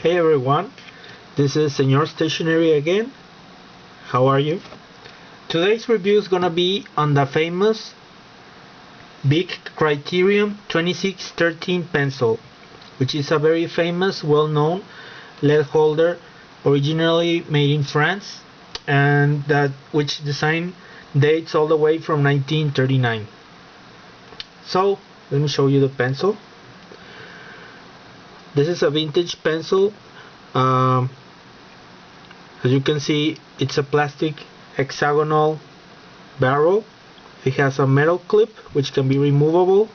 Hey everyone, this is Senor Stationery again. How are you? Today's review is gonna be on the famous Bic Criterium 2613 pencil, which is a very famous, well-known lead holder, originally made in France, and which design dates all the way from 1939. So let me show you the pencil. This is a vintage pencil. As you can see, it's a plastic hexagonal barrel. It has a metal clip which can be removable.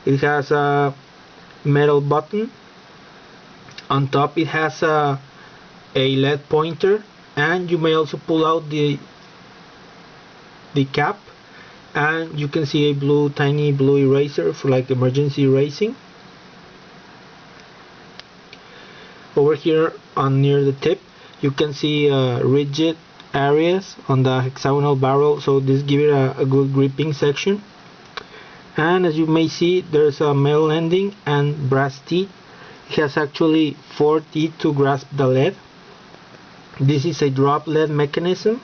It has a metal button. On top it has a lead pointer, and you may also pull out the cap, and you can see a tiny blue eraser for like emergency erasing. Over here near the tip you can see rigid areas on the hexagonal barrel, so this gives it a good gripping section. And as you may see, there's a metal ending and brass teeth. It has actually 4 teeth to grasp the lead. This is a drop lead mechanism,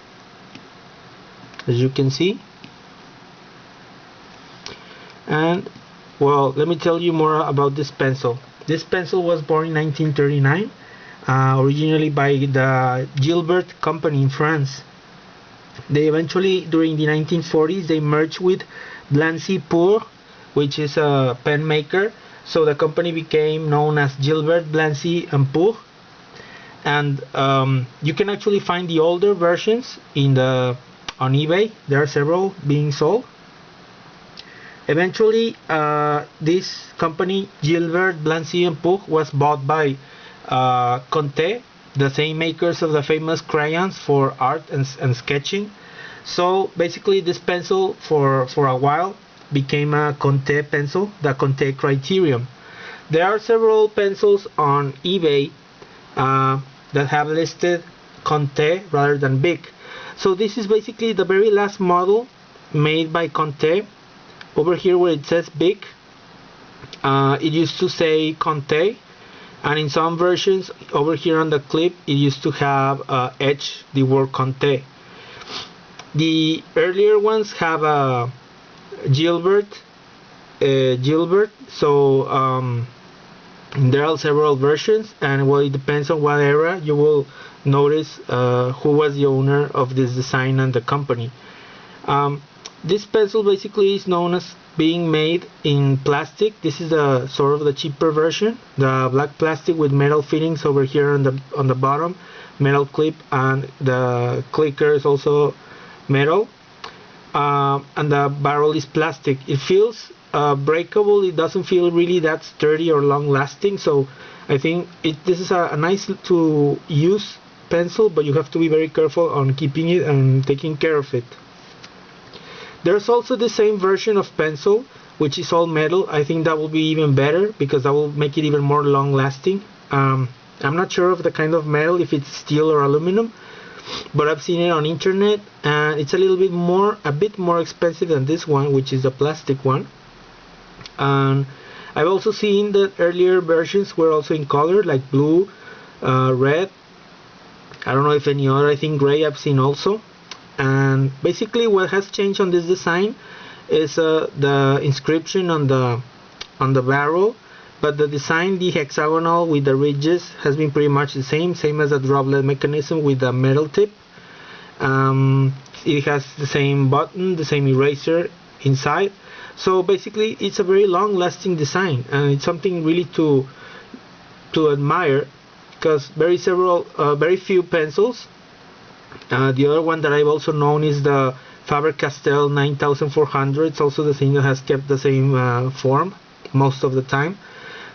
as you can see. And well, let me tell you more about this pencil. This pencil was born in 1939, originally by the Gilbert company in France. They eventually, during the 1940s, they merged with Blancy Pour, which is a pen maker. So the company became known as Gilbert, Blancy and Pour. And you can actually find the older versions on eBay. There are several being sold. Eventually, this company, Gilbert, Blancy and Pour, was bought by Conté, the same makers of the famous crayons for art and sketching. So basically, this pencil for a while became a Conté pencil, the Conté Criterium. There are several pencils on eBay that have listed Conté rather than Bic. So this is basically the very last model made by Conté. Over here where it says Bic, it used to say Conté, and in some versions over here on the clip it used to have etched the word Conté. The earlier ones have a Gilbert, so there are several versions, and well, it depends on what era you will notice who was the owner of this design and the company. This pencil basically is known as being made in plastic. This is the sort of the cheaper version, the black plastic with metal fittings over here on the bottom, metal clip, and the clicker is also metal, and the barrel is plastic. It feels breakable. It doesn't feel really that sturdy or long lasting, so I think this is a nice to use pencil, but you have to be very careful on keeping it and taking care of it. There's also the same version of pencil which is all metal. I think that will be even better because that will make it even more long lasting. I'm not sure of the kind of metal, if it's steel or aluminum, but I've seen it on internet and it's a bit more expensive than this one, which is the plastic one. And I've also seen that earlier versions were also in color, like blue, red, I don't know if any other, I think gray I've seen also. And basically what has changed on this design is the inscription on the barrel, but the design, the hexagonal with the ridges, has been pretty much the same as the drop lead mechanism with the metal tip. It has the same button, the same eraser inside. So basically it's a very long lasting design, and it's something really to admire, because very few pencils. The other one that I've also known is the Faber-Castell 9400. It's also the thing that has kept the same form most of the time.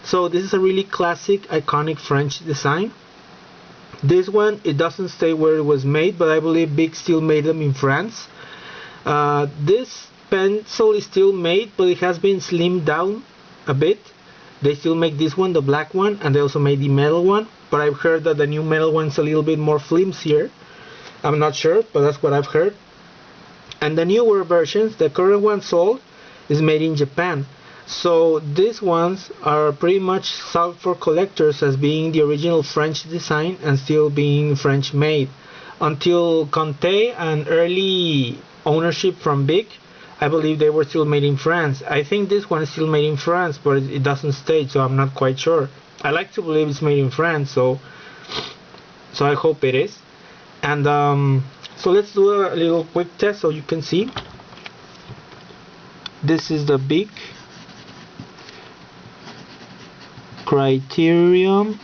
So this is a really classic, iconic French design. This one, it doesn't say where it was made, but I believe Bic still made them in France. This pencil is still made, but it has been slimmed down a bit. They still make this one, the black one, and they also made the metal one, but I've heard that the new metal one's a little bit more flimsier. I'm not sure, but that's what I've heard. And the newer versions, the current one sold, is made in Japan. So these ones are pretty much sold for collectors as being the original French design and still being French made. Until Conté and early ownership from Bic, I believe they were still made in France. I think this one is still made in France, but it doesn't state, so I'm not quite sure. I like to believe it's made in France, so I hope it is. And so let's do a little quick test so you can see. This is the Bic Criterium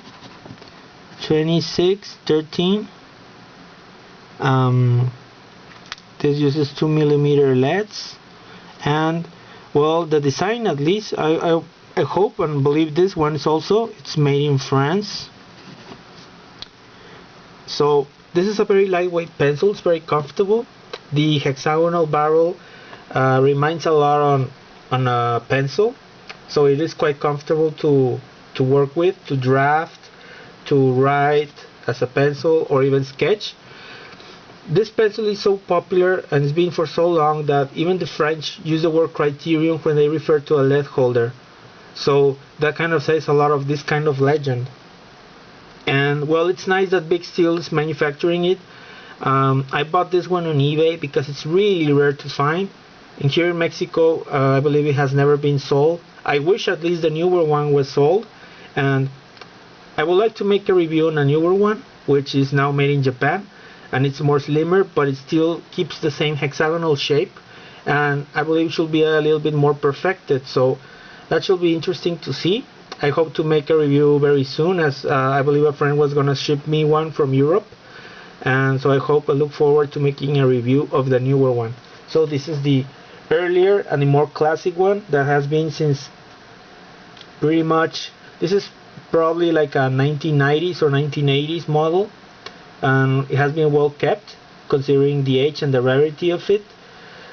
2613. This uses 2mm LEDs, and well, the design, at least I hope and believe this one is also, it's made in France. So this is a very lightweight pencil. It's very comfortable. The hexagonal barrel reminds a lot on a pencil, so it is quite comfortable to work with, to draft, to write as a pencil, or even sketch. This pencil is so popular and it's been for so long that even the French use the word criterium when they refer to a lead holder. So that kind of says a lot of this kind of legend. And well, it's nice that Bic still is manufacturing it. I bought this one on eBay because it's really rare to find. And here in Mexico, I believe it has never been sold. I wish at least the newer one was sold. And I would like to make a review on a newer one, which is now made in Japan. And it's more slimmer, but it still keeps the same hexagonal shape. And I believe it should be a little bit more perfected. So that should be interesting to see. I hope to make a review very soon, as I believe a friend was gonna ship me one from Europe, and so I look forward to making a review of the newer one. So this is the earlier and the more classic one that has been since pretty much, this is probably like a 1990s or 1980s model, and it has been well kept considering the age and the rarity of it.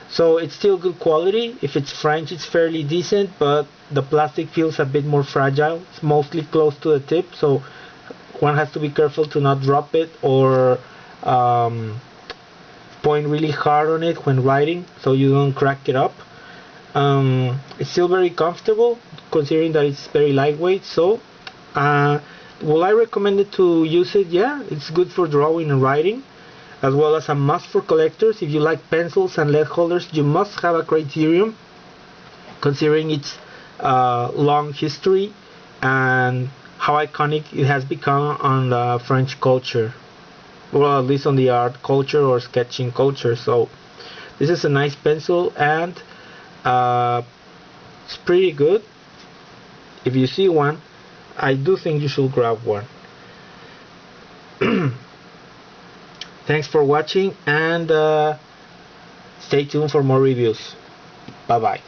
So it's still good quality. If it's French, it's fairly decent, but the plastic feels a bit more fragile. It's mostly close to the tip, so one has to be careful to not drop it or point really hard on it when writing so you don't crack it up. It's still very comfortable considering that it's very lightweight. So will I recommend it to use it? Yeah, it's good for drawing and writing, as well as a must for collectors. If you like pencils and lead holders, you must have a Criterium, considering its long history and how iconic it has become on the French culture, well, at least on the art culture or sketching culture. So this is a nice pencil, and it's pretty good. If you see one, I do think you should grab one. Thanks for watching, and stay tuned for more reviews. Bye bye.